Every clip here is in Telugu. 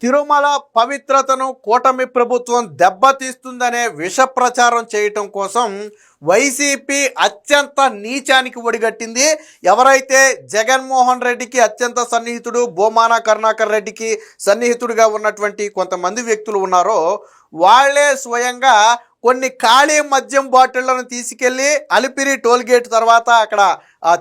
తిరుమల పవిత్రతను కూటమి ప్రభుత్వం దెబ్బతీస్తుందనే విష ప్రచారం చేయటం కోసం వైసీపీ అత్యంత నీచానికి ఒడిగట్టింది. ఎవరైతే జగన్మోహన్ రెడ్డికి అత్యంత సన్నిహితుడు, భూమాన కరుణాకర్ రెడ్డికి సన్నిహితుడిగా ఉన్నటువంటి కొంతమంది వ్యక్తులు ఉన్నారో వాళ్ళే స్వయంగా కొన్ని ఖాళీ మద్యం బాటిళ్లను తీసుకెళ్లి అలిపిరి టోల్గేట్ తర్వాత అక్కడ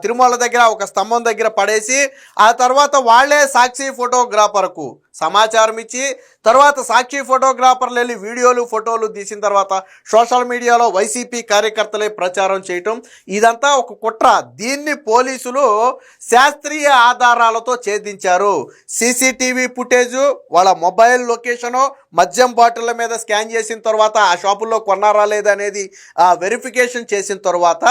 తిరుమల దగ్గర ఒక స్తంభం దగ్గర పడేసి ఆ తర్వాత వాళ్లే సాక్షి ఫోటోగ్రాఫర్కు సమాచారం ఇచ్చి తర్వాత సాక్షి ఫోటోగ్రాఫర్లు వెళ్ళి వీడియోలు ఫోటోలు తీసిన తర్వాత సోషల్ మీడియాలో వైసీపీ కార్యకర్తలే ప్రచారం చేయటం ఇదంతా ఒక కుట్ర. దీన్ని పోలీసులు శాస్త్రీయ ఆధారాలతో ఛేదించారు. సీసీటీవీ ఫుటేజు, వాళ్ళ మొబైల్ లొకేషను, మద్యం బాటిళ్ల మీద స్కాన్ చేసిన తర్వాత ఆ షాపుల్లో కొన్నారా లేదా అనేది వెరిఫికేషన్ చేసిన తర్వాత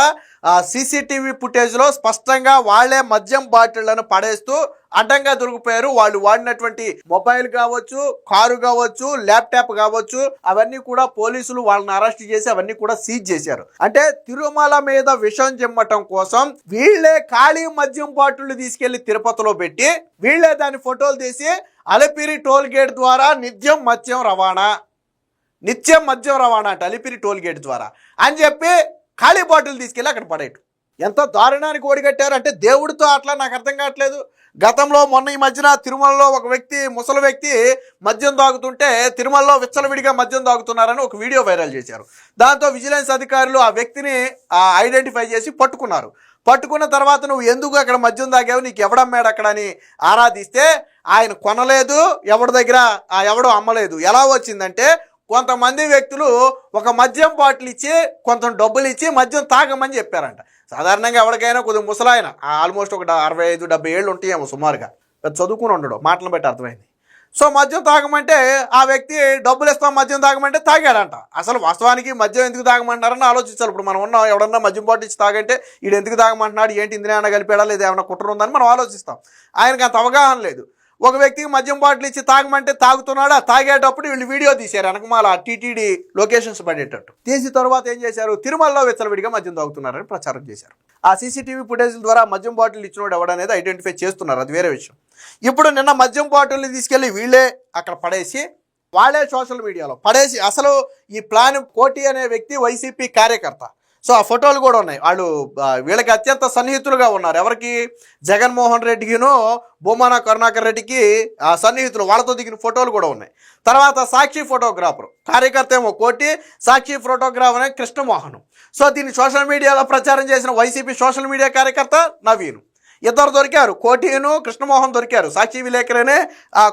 సీసీటీవీ ఫుటేజ్లో స్పష్టంగా వాళ్లే మద్యం బాటిళ్లను పడేస్తూ అడ్డంగా దొరికిపోయారు. వాళ్ళు వాడినటువంటి మొబైల్ కావచ్చు, కారు కావచ్చు, ల్యాప్టాప్ కావచ్చు, అవన్నీ కూడా పోలీసులు వాళ్ళని అరెస్ట్ చేసి అవన్నీ కూడా సీజ్ చేశారు. అంటే తిరుమల మీద విషం చిమ్మటం కోసం వీళ్లే ఖాళీ మద్యం బాటిళ్లు తీసుకెళ్లి తిరుపతిలో పెట్టి వీళ్లే దాని ఫోటోలు తీసి అలిపిరి టోల్ గేట్ ద్వారా నిత్యం మద్యం రవాణా అంటే అలిపిరి టోల్ గేట్ ద్వారా అని చెప్పి ఖాళీ బాటిల్ తీసుకెళ్ళి అక్కడ పడేయటం. ఎంత దారుణానికి ఓడిగట్టారు అంటే దేవుడితో అట్లా నాకు అర్థం కావట్లేదు. గతంలో మొన్న ఈ మధ్యన తిరుమలలో ఒక వ్యక్తి, ముసలి వ్యక్తి మద్యం తాగుతుంటే తిరుమలలో విచ్చలవిడిగా మద్యం తాగుతున్నారని ఒక వీడియో వైరల్ చేశారు. దాంతో విజిలెన్స్ అధికారులు ఆ వ్యక్తిని ఐడెంటిఫై చేసి పట్టుకున్నారు. పట్టుకున్న తర్వాత నువ్వు ఎందుకు అక్కడ మద్యం తాగావు, నీకు ఎవడమ్మాడు అక్కడ అని ఆరాధిస్తే ఆయన కొనలేదు, ఎవడి దగ్గర ఎవడో అమ్మలేదు. ఎలా వచ్చిందంటే కొంతమంది వ్యక్తులు ఒక మద్యం బాటిల్ ఇచ్చి కొంత డబ్బులు ఇచ్చి మద్యం తాగమని చెప్పారంట. సాధారణంగా ఎవరికైనా కొద్దిగా ముసలాయన ఆల్మోస్ట్ ఒక 65-70 ఏళ్ళు ఉంటాయేమో సుమారుగా, చదువుకుని ఉండడు, మాటలు బట్టి అర్థమైంది. సో మద్యం తాగమంటే ఆ వ్యక్తి డబ్బులు ఇస్తాం మద్యం తాగమంటే తాగాడంట. అసలు వాస్తవానికి మద్యం ఎందుకు తాగమంటున్నారని ఆలోచించాలి. ఇప్పుడు మనం ఉన్న ఎవడన్నా మద్యం బాటిల్ ఇచ్చి తాగంటే వీడు ఎందుకు తాగమంటున్నాడు, ఏంటి ఇందులో ఏమైనా కలిపాడా లేదా ఏమైనా కుట్ర ఉందని మనం ఆలోచిస్తాం. ఆయనకు అంత అవగాహన లేదు. ఒక వ్యక్తికి మద్యం బాటిల్ ఇచ్చి తాగమంటే తాగుతున్నాడు. ఆ తాగేటప్పుడు వీళ్ళు వీడియో తీశారు, వెనకమాల టీటీడీ లొకేషన్స్ పడేటట్టు తీసి తర్వాత ఏం చేశారు, తిరుమలలో విచ్చలవిడిగా మద్యం తాగుతున్నారని ప్రచారం చేశారు. ఆ సీసీటీవీ ఫుటేజ్ల ద్వారా మద్యం బాటిల్ ఇచ్చినోడు ఎవడనేది ఐడెంటిఫై చేస్తున్నారు, అది వేరే విషయం. ఇప్పుడు నిన్న మద్యం బాటిల్ని తీసుకెళ్లి వీళ్ళే అక్కడ పడేసి వాళ్ళే సోషల్ మీడియాలో పడేసి, అసలు ఈ ప్లాన్ కోటి అనే వ్యక్తి వైసీపీ కార్యకర్త. సో ఆ ఫోటోలు కూడా ఉన్నాయి. వాళ్ళు వీళ్ళకి అత్యంత సన్నిహితులుగా ఉన్నారు. ఎవరికి, జగన్మోహన్ రెడ్డికిను భూమాన కరుణాకర్ రెడ్డికి సన్నిహితులు, వాళ్ళతో దిగిన ఫోటోలు కూడా ఉన్నాయి. తర్వాత సాక్షి ఫోటోగ్రాఫర్ కార్యకర్త ఏమో కోటి, సాక్షి ఫోటోగ్రాఫర్ కృష్ణమోహన్. సో దీన్ని సోషల్ మీడియాలో ప్రచారం చేసిన వైసీపీ సోషల్ మీడియా కార్యకర్త నవీన్. ఇద్దరు దొరికారు, కోటిను కృష్ణమోహన్ దొరికారు. సాక్షి విలేకరనే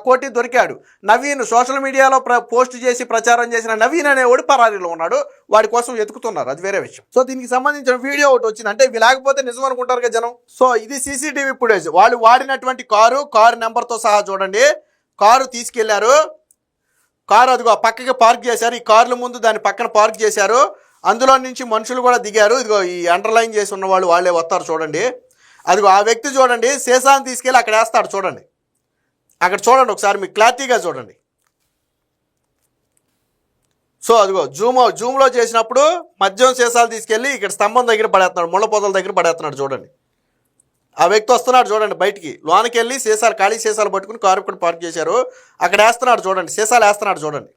కోటి దొరికాడు. నవీన్ సోషల్ మీడియాలో పోస్ట్ చేసి ప్రచారం చేసిన నవీన్ అనేవాడు పరారీలో ఉన్నాడు. వాడి కోసం వెతుకుతున్నారు, అది వేరే విషయం. సో దీనికి సంబంధించిన వీడియో ఒకటి వచ్చింది. అంటే ఇవి లేకపోతే నిజం అనుకుంటారు కదా జనం. సో ఇది సీసీటీవీ ఫుటేజ్. వాళ్ళు వాడినటువంటి కారు నెంబర్తో సహా చూడండి. కారు తీసుకెళ్లారు, కారు అదిగో పక్కకి పార్క్ చేశారు. ఈ కార్ల ముందు దాని పక్కన పార్క్ చేశారు. అందులో నుంచి మనుషులు కూడా దిగారు. ఇదిగో ఈ అండర్లైన్ చేసి ఉన్న వాళ్ళు వాళ్ళే వస్తారు చూడండి. అదిగో ఆ వ్యక్తి చూడండి, సీసాను తీసుకెళ్ళి అక్కడ వేస్తాడు చూడండి. అక్కడ చూడండి ఒకసారి, మీకు క్లారిటీగా చూడండి. సో అదిగో జూమ్లో చేసినప్పుడు మద్యం సీసాలు తీసుకెళ్ళి ఇక్కడ స్తంభం దగ్గర పడేస్తున్నాడు, ముళ్ళ పొదల దగ్గర పడేస్తున్నాడు చూడండి. ఆ వ్యక్తి వస్తున్నాడు చూడండి బయటికి, లోనికి వెళ్ళి సీసాలు, ఖాళీ సీసాలు పట్టుకుని కారు ఇక్కడ పార్క్ చేశారు. అక్కడ వేస్తున్నాడు చూడండి, సీసాలు వేస్తున్నాడు చూడండి.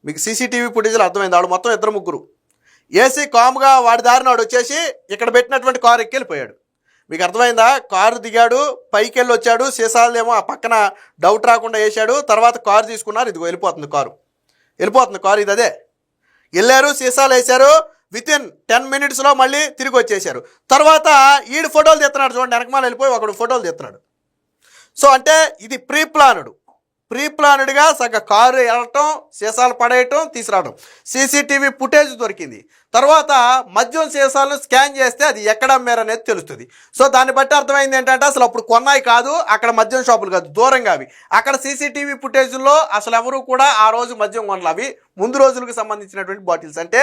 మీకు సీసీటీవీ ఫుటేజ్లో అర్థమైంది. వాళ్ళు మొత్తం 2-3 వేసి కామ్గా వాడి దారిని వాడు వచ్చేసి ఇక్కడ పెట్టినటువంటి కారు ఎక్కి వెళ్ళిపోయాడు. మీకు అర్థమైందా? కారు దిగాడు, పైకి వెళ్ళి వచ్చాడు, సీసాలేమో ఆ పక్కన డౌట్ రాకుండా వేసాడు. తర్వాత కారు తీసుకున్నారు, ఇదిగో వెళ్ళిపోతుంది కారు. ఇది అదే వెళ్ళారు, సీసాలు వేశారు. వితిన్ 10 మినిట్స్లో మళ్ళీ తిరిగి వచ్చేసారు. తర్వాత ఈడు ఫోటోలు తీస్తున్నాడు చూడండి, వెనకమాల వెళ్ళిపోయి ఒకడు ఫోటోలు తీస్తున్నాడు. సో అంటే ఇది ప్రీప్లాన్డ్గా సగ కారు వెళ్ళటం, సీసాలు పడేయటం, తీసుకురావడం. సీసీటీవీ ఫుటేజ్ దొరికింది. తర్వాత మద్యం సీసాలను స్కాన్ చేస్తే అది ఎక్కడ అమ్మారనేది తెలుస్తుంది. సో దాన్ని బట్టి అర్థమైంది ఏంటంటే అసలు అప్పుడు కొన్నాయి కాదు, అక్కడ మద్యం షాపులు కాదు, దూరంగా అవి. అక్కడ సీసీటీవీ ఫుటేజ్లో అసలు ఎవరు కూడా ఆ రోజు మద్యం కొనలు, అవి ముందు రోజులకు సంబంధించినటువంటి బాటిల్స్. అంటే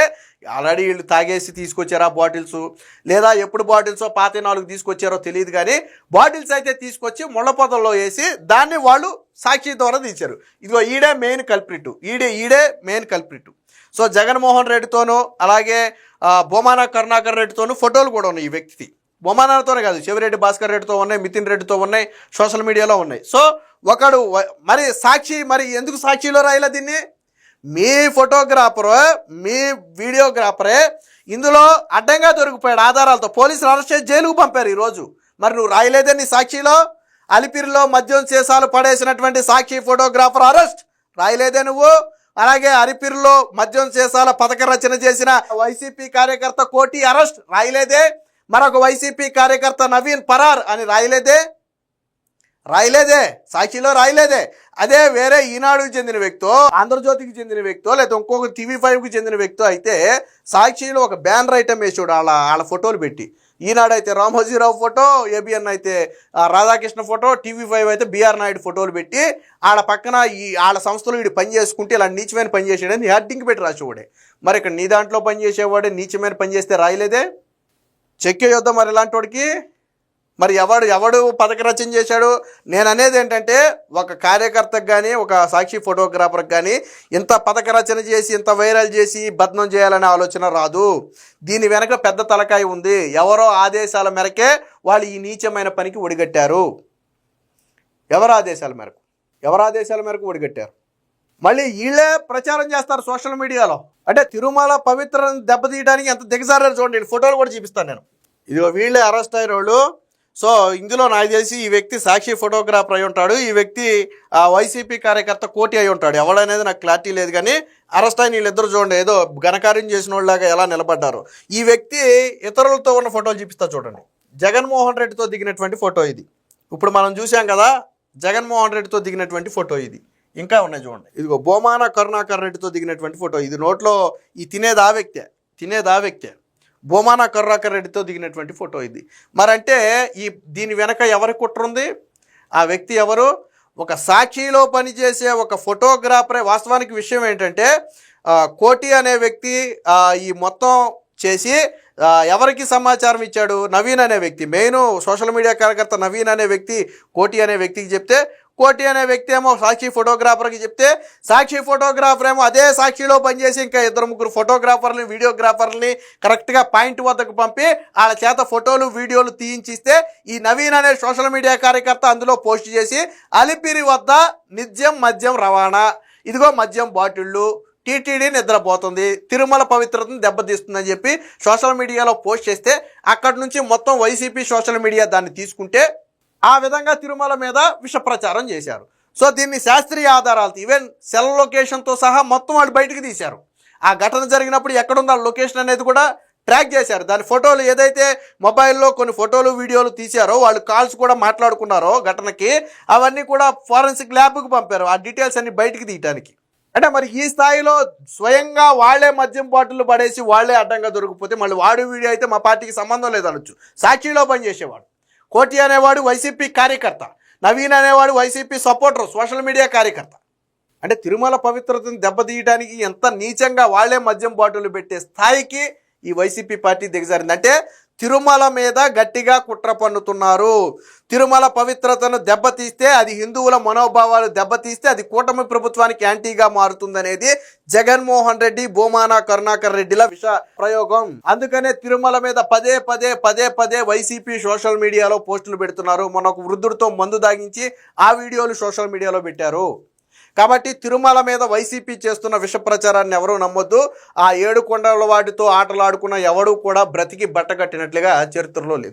ఆల్రెడీ వీళ్ళు తాగేసి తీసుకొచ్చారు ఆ బాటిల్స్, లేదా ఎప్పుడు బాటిల్సో పాత 4 తీసుకొచ్చారో తెలియదు, కానీ బాటిల్స్ అయితే తీసుకొచ్చి ముళ్ళ పొదల్లో వేసి దాన్ని వాళ్ళు సాక్షి ద్వారా తీశారు. ఇదిగో ఈడే మెయిన్ కల్ప్రిట్. సో జగన్మోహన్ రెడ్డితోనూ అలాగే భూమాన కరుణాకర్ రెడ్డితోనూ ఫోటోలు కూడా ఉన్నాయి ఈ వ్యక్తి. బొమ్మనాలతోనే కాదు, చెవిరెడ్డి భాస్కర్ రెడ్డితో ఉన్నాయి, మితిన్ రెడ్డితో ఉన్నాయి, సోషల్ మీడియాలో ఉన్నాయి. సో ఒకడు మరి సాక్షి, మరి ఎందుకు సాక్షిలో రాయలే దీన్ని? మీ ఫోటోగ్రాఫరు, మీ వీడియోగ్రాఫరే ఇందులో అడ్డంగా దొరికిపోయాడు ఆధారాలతో. పోలీసులు అరెస్ట్ చేసి జైలుకు పంపారు ఈరోజు. మరి నువ్వు రాయలేదే నీ సాక్షిలో? అలిపిరిలో మద్యం సీసాలు పడేసినటువంటి సాక్షి ఫోటోగ్రాఫర్ అరెస్ట్ రాయలేదే నువ్వు? అలాగే అలిపిరిలో మద్యం సీసాల పథక రచన చేసిన వైసీపీ కార్యకర్త కోటి అరెస్ట్ రాయలేదే? మరొక వైసీపీ కార్యకర్త నవీన్ పరార్ అని రాయలేదే? సాక్షిలో రాయలేదే. అదే వేరే ఈనాడుకి చెందిన వ్యక్తో, ఆంధ్రజ్యోతికి చెందిన వ్యక్తో, లేదా ఇంకొక TV5కి చెందిన వ్యక్తో అయితే సాక్షిలో ఒక బ్యానర్ ఐటమ్ వేసాడు వాళ్ళ ఫోటోలు పెట్టి. ఈనాడు అయితే రామోజీరావు ఫోటో, ABN అయితే రాధాకృష్ణ ఫోటో, TV5 అయితే BR నాయుడు ఫోటోలు పెట్టి ఆడ పక్కన వాళ్ళ సంస్థలో వీడు పని చేసుకుంటే ఇలా నీచమైన పని చేసాడని హెడ్డింగ్ పెట్టి రాసేవాడే. మరి ఇక్కడ నీ దాంట్లో పని చేసేవాడే నీచమైన పని చేస్తే రాయలేదే? చెక్ చేయొద్దా మరి ఇలాంటి వాడికి? మరి ఎవడు పథక రచన చేశాడు? నేను అనేది ఏంటంటే, ఒక కార్యకర్తకు కానీ ఒక సాక్షి ఫోటోగ్రాఫర్కి కానీ ఇంత పథక రచన చేసి ఇంత వైరల్ చేసి బద్నం చేయాలనే ఆలోచన రాదు. దీని వెనక పెద్ద తలకాయ ఉంది. ఎవరో ఆదేశాల మేరకే వాళ్ళు ఈ నీచమైన పనికి ఒడిగట్టారు. ఎవరు ఆదేశాల మేరకు ఒడిగట్టారు? మళ్ళీ వీళ్ళే ప్రచారం చేస్తారు సోషల్ మీడియాలో. అంటే తిరుమల పవిత్రను దెబ్బతీయడానికి ఎంత దిగజారారు చూడండి. నేను ఫోటోలు కూడా చూపిస్తాను నేను. ఇదిగో వీళ్ళే అరెస్ట్ అయిన వాళ్ళు. సో ఇందులో నాకు తెలిసి ఈ వ్యక్తి సాక్షి ఫోటోగ్రాఫర్ అయి ఉంటాడు, ఈ వ్యక్తి వైసీపీ కార్యకర్త కోటి అయి ఉంటాడు. ఎవడనేది నాకు క్లారిటీ లేదు, కానీ అరెస్ట్ అయిన వీళ్ళిద్దరు చూడండి ఏదో ఘనకార్యం చేసిన వాళ్ళలాగా ఎలా నిలబడ్డారు. ఈ వ్యక్తి ఇతరులతో ఉన్న ఫోటోలు చూపిస్తా చూడండి. జగన్మోహన్ రెడ్డితో దిగినటువంటి ఫోటో ఇది. ఇప్పుడు మనం చూసాం కదా, జగన్మోహన్ రెడ్డితో దిగినటువంటి ఫోటో ఇది. ఇంకా ఉన్నాయి చూడండి. ఇదిగో బోమాన కరుణాకర్ రెడ్డితో దిగినటువంటి ఫోటో ఇది. నోట్లో ఈ తినేది ఆ వ్యక్తే. బోమాన కరుణాకర్ రెడ్డితో దిగినటువంటి ఫోటో ఇది. మరంటే దీని వెనక ఎవరి కుట్ర ఉంది? ఆ వ్యక్తి ఎవరు? ఒక సాక్షిలో పనిచేసే ఒక ఫోటోగ్రాఫరే. వాస్తవానికి విషయం ఏంటంటే, కోటి అనే వ్యక్తి ఈ మొత్తం చేసి ఎవరికి సమాచారం ఇచ్చాడు? నవీన్ అనే వ్యక్తి. మెయిన్ సోషల్ మీడియా కార్యకర్త నవీన్ అనే వ్యక్తి కోటి అనే వ్యక్తికి చెప్తే, కోటి అనే వ్యక్తి ఏమో సాక్షి ఫోటోగ్రాఫర్కి చెప్తే, సాక్షి ఫోటోగ్రాఫర్ ఏమో అదే సాక్షిలో పనిచేసి ఇంకా 2-3 ఫోటోగ్రాఫర్ని వీడియోగ్రాఫర్ని కరెక్ట్గా పాయింట్ వద్దకు పంపి వాళ్ళ చేత ఫోటోలు వీడియోలు తీయించిస్తే, ఈ నవీన్ అనే సోషల్ మీడియా కార్యకర్త అందులో పోస్ట్ చేసి అలిపిరి వద్ద మద్యం రవాణా, ఇదిగో మద్యం బాటిళ్ళు, టీటీడీ నిద్రపోతుంది, తిరుమల పవిత్రతను దెబ్బతీస్తుందని చెప్పి సోషల్ మీడియాలో పోస్ట్ చేస్తే, అక్కడి నుంచి మొత్తం వైసీపీ సోషల్ మీడియా దాన్ని తీసుకుంటే ఆ విధంగా తిరుమల మీద విష ప్రచారం చేశారు. సో దీన్ని శాస్త్రీయ ఆధారాలతో ఈవెన్ సెల్ లొకేషన్తో సహా మొత్తం వాళ్ళు బయటకు తీశారు. ఆ ఘటన జరిగినప్పుడు ఎక్కడుందో లొకేషన్ అనేది కూడా ట్రాక్ చేశారు. దాని ఫోటోలు ఏదైతే మొబైల్లో కొన్ని ఫోటోలు వీడియోలు తీశారో, వాళ్ళు కాల్స్ కూడా మాట్లాడుకున్నారో ఘటనకి, అవన్నీ కూడా ఫోరెన్సిక్ ల్యాబ్కి పంపారు ఆ డీటెయిల్స్ అన్ని బయటికి తీయడానికి. అంటే మరి ఈ స్థాయిలో స్వయంగా వాళ్లే మద్యం బాటిల్ పడేసి వాళ్లే అడ్డంగా దొరికిపోతే మళ్ళీ వాడు వీడియో అయితే మా పార్టీకి సంబంధం లేదనొచ్చు. సాక్షిలో పనిచేసేవాడు కోటి అనేవాడు వైసీపీ కార్యకర్త, నవీన్ అనేవాడు వైసీపీ సపోర్టర్, సోషల్ మీడియా కార్యకర్త. అంటే తిరుమల పవిత్రతను దెబ్బతీయడానికి ఎంత నీచంగా వాళ్లే మద్యం బాటిల్ పెట్టే స్థాయికి ఈ వైసీపీ పార్టీ దిగజారింది. అంటే తిరుమల మీద గట్టిగా కుట్ర పన్నుతున్నారు. తిరుమల పవిత్రతను దెబ్బతీస్తే, అది హిందువుల మనోభావాలు దెబ్బతీస్తే అది కూటమి ప్రభుత్వానికి యాంటీగా మారుతుందనేది జగన్మోహన్ రెడ్డి, బోమాన కరుణాకర్ రెడ్డిల విష ప్రయోగం. అందుకనే తిరుమల మీద పదే పదే వైసీపీ సోషల్ మీడియాలో పోస్టులు పెడుతున్నారు. మొన్న ఒక వృద్ధుడితో మందు దాగించి ఆ వీడియోలు సోషల్ మీడియాలో పెట్టారు. కాబట్టి తిరుమల మీద వైసీపీ చేస్తున్న విష ప్రచారాన్ని ఎవరూ నమ్మొద్దు. ఆ 7 కొండల వాటితో ఆటలాడుకున్న ఎవడూ కూడా బ్రతికి బట్టగట్టినట్లుగా చరిత్రలో లేదు.